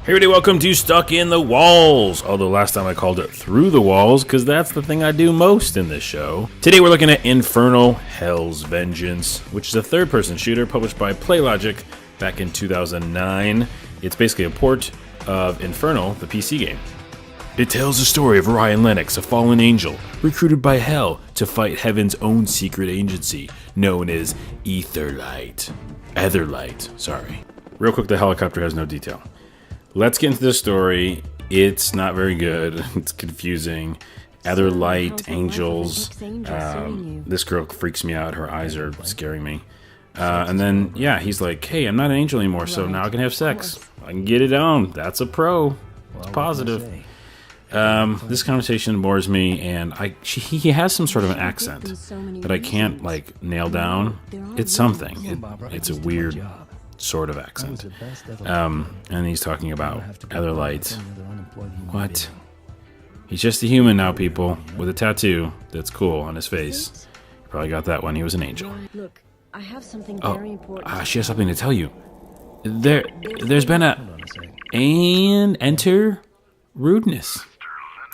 Hey everybody, welcome to Stuck in the Walls. Although last time I called it Through the Walls, because that's the thing I do most in this show. Today we're looking at Infernal, Hell's Vengeance, which is a third-person shooter published by PlayLogic back in 2009. It's basically a port of Infernal, the PC game. It tells the story of Ryan Lennox, a fallen angel, recruited by Hell to fight Heaven's own secret agency, known as Etherlight. Sorry. Real quick, the helicopter has no detail. Let's get into this story. It's not very good. It's confusing. Other light, angels. This girl freaks me out. Her eyes are scaring me. And then, yeah, he's like, hey, I'm not an angel anymore, so now I can have sex. I can get it on. That's a pro. It's positive. This conversation bores me, and he has some sort of an accent that I can't, nail down. It's something. It's a weird sort of accent. And he's talking about other lights. What? He's just a human now, people, with a tattoo that's cool on his face. You probably got that when he was an angel. Look, I have something very important. She has something to tell you. There's been enter rudeness.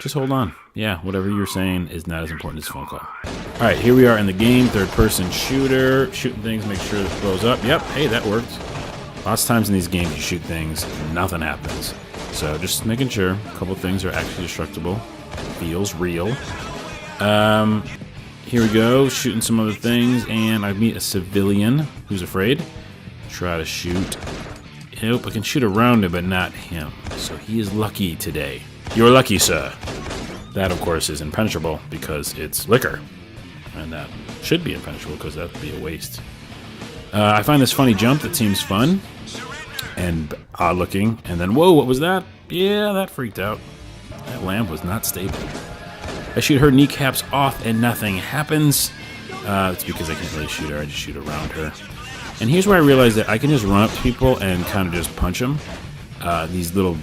Just hold on. Yeah, whatever you're saying is not as important as phone call. Alright, here we are in the game, third-person shooter, shooting things, make sure it blows up. Yep, hey, that worked. Lots of times in these games you shoot things, nothing happens. So just making sure a couple things are actually destructible. Feels real. Here we go, shooting some other things, and I meet a civilian who's afraid. Try to shoot. Nope, I can shoot around him, but not him. So he is lucky today. You're lucky, sir. That, of course, is impenetrable because it's liquor. And that should be impenetrable because that would be a waste. I find this funny jump that seems fun and odd looking. And then, whoa, what was that? Yeah, that freaked out. That lamp was not stable. I shoot her kneecaps off and nothing happens. It's because I can't really shoot her. I just shoot around her. And here's where I realized that I can just run up to people and kind of just punch them. These little...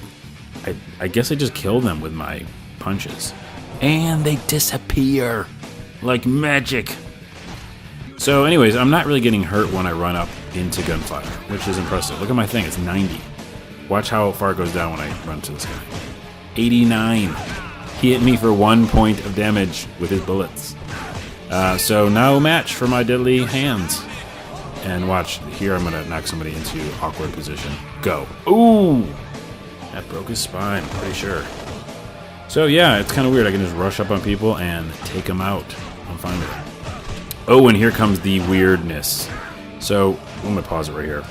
I guess I just kill them with my punches. And they disappear like magic. So anyways, I'm not really getting hurt when I run up into gunfire, which is impressive. Look at my thing, it's 90. Watch how far it goes down when I run to this guy. 89. He hit me for 1 point of damage with his bullets. So no match for my deadly hands. And watch, here I'm gonna knock somebody into awkward position. Go. Ooh! That broke his spine, I'm pretty sure. So yeah, it's kind of weird. I can just rush up on people and take them out. I'm fine with it. Oh, and here comes the weirdness. So, I'm going to pause it right here.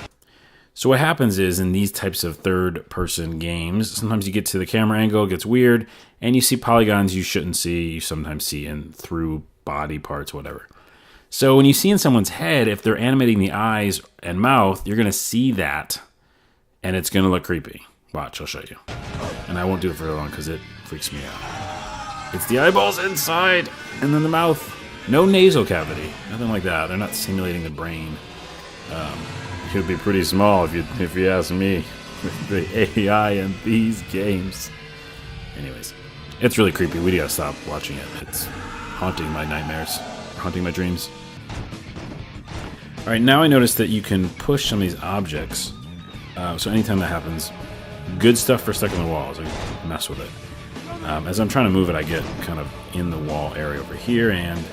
So what happens is, in these types of third-person games, sometimes you get to the camera angle, it gets weird, and you see polygons you shouldn't see. You sometimes see in through body parts, whatever. So when you see in someone's head, if they're animating the eyes and mouth, you're going to see that, and it's going to look creepy. Watch, I'll show you. And I won't do it for long because it freaks me out. It's the eyeballs inside, and then the mouth. No nasal cavity, nothing like that. They're not simulating the brain. It could be pretty small if you ask me, with the AI in these games. Anyways, it's really creepy. We gotta stop watching it. It's haunting my nightmares, haunting my dreams. All right, now I notice that you can push some of these objects. So anytime that happens, good stuff for stuck in the walls. I mess with it. As I'm trying to move it, I get kind of in the wall area over here, and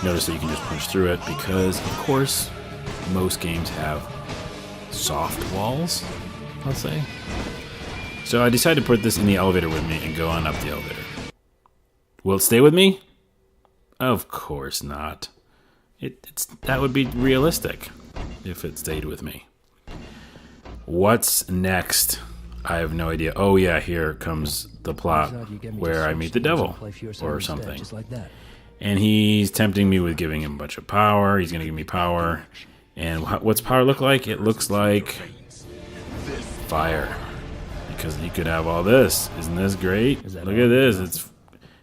notice that you can just punch through it because, of course, most games have soft walls, let's say. So I decided to put this in the elevator with me and go on up the elevator. Will it stay with me? Of course not. That would be realistic if it stayed with me. What's next? I have no idea. Oh yeah, here comes the plot where I meet the devil or something. And he's tempting me with giving him a bunch of power. He's going to give me power. And what's power look like? It looks like fire. Because you could have all this. Isn't this great? Look at this.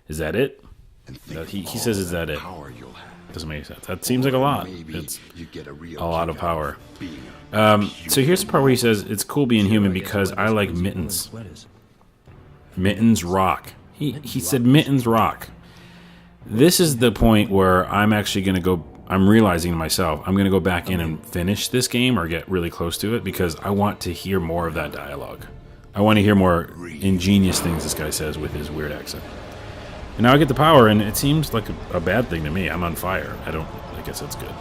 Is that it? He says, is that it? Doesn't make sense. That seems like a lot. It's a lot of power. So here's the part where he says, it's cool being human because I like mittens. Mittens rock. He said mittens rock. This is the point where I'm actually going to go, I'm realizing to myself, I'm going to go back in and finish this game or get really close to it because I want to hear more of that dialogue. I want to hear more ingenious things this guy says with his weird accent. And now I get the power, and it seems like a bad thing to me. I'm on fire. I guess that's good.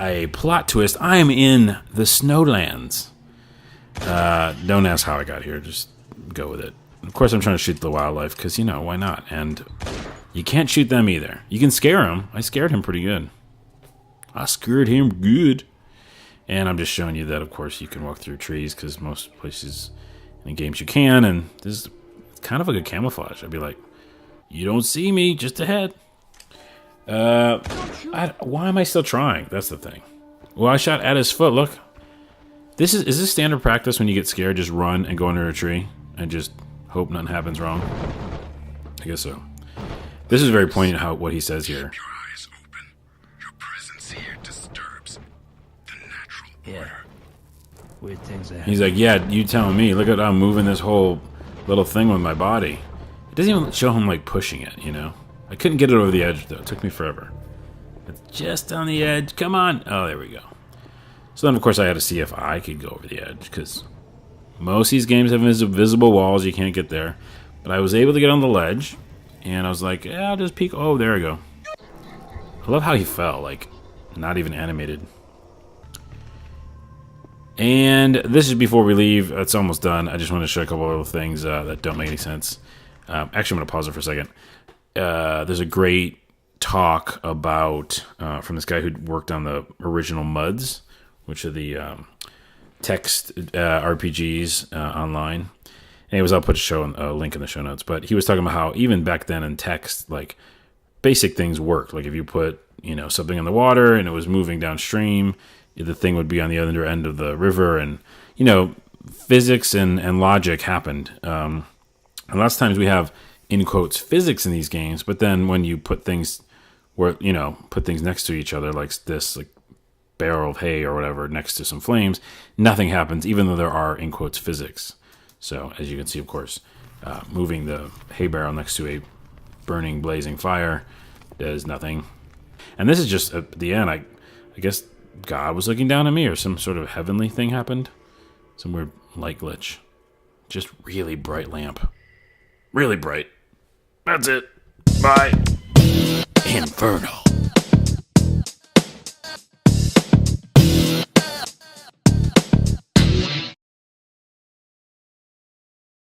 A plot twist. I am in the Snowlands. Don't ask how I got here. Just go with it. Of course, I'm trying to shoot the wildlife, because, you know, why not? And you can't shoot them either. You can scare him. I scared him pretty good. I scared him good. And I'm just showing you that, of course, you can walk through trees, because most places in games you can, and this is kind of like a camouflage. I'd be like, you don't see me, just ahead. Why am I still trying? That's the thing. Well, I shot at his foot, look. Is this standard practice when you get scared, just run and go under a tree and just hope nothing happens wrong? I guess so. This is very poignant what he says here. Keep your eyes open. Your presence here disturbs the natural order. Weird things happen. He's like, yeah, you telling me. Look at how I'm moving this whole little thing with my body. It doesn't even show him, like, pushing it, you know? I couldn't get it over the edge, though. It took me forever. It's just on the edge. Come on. Oh, there we go. So then, of course, I had to see if I could go over the edge, because most of these games have invisible walls. You can't get there. But I was able to get on the ledge, and I was like, yeah, I'll just peek. Oh, there we go. I love how he fell, like, not even animated. And this is before we leave. It's almost done. I just want to show a couple of little things that don't make any sense. Actually, I'm going to pause it for a second. There's a great talk about from this guy who worked on the original MUDs, which are the text RPGs online. Anyways, I'll put a link in the show notes. But he was talking about how even back then in text, like, basic things worked. Like if you put, you know, something in the water and it was moving downstream, the thing would be on the other end of the river, and, you know, physics and logic happened. And lots of times we have, in quotes, physics in these games, but then when you put things next to each other, like this, like barrel of hay or whatever, next to some flames, nothing happens, even though there are, in quotes, physics. So, as you can see, of course, moving the hay barrel next to a burning, blazing fire does nothing. And this is just at the end. I guess God was looking down at me, or some sort of heavenly thing happened. Some weird light glitch. Just really bright lamp. Really bright. That's it. Bye. Infernal.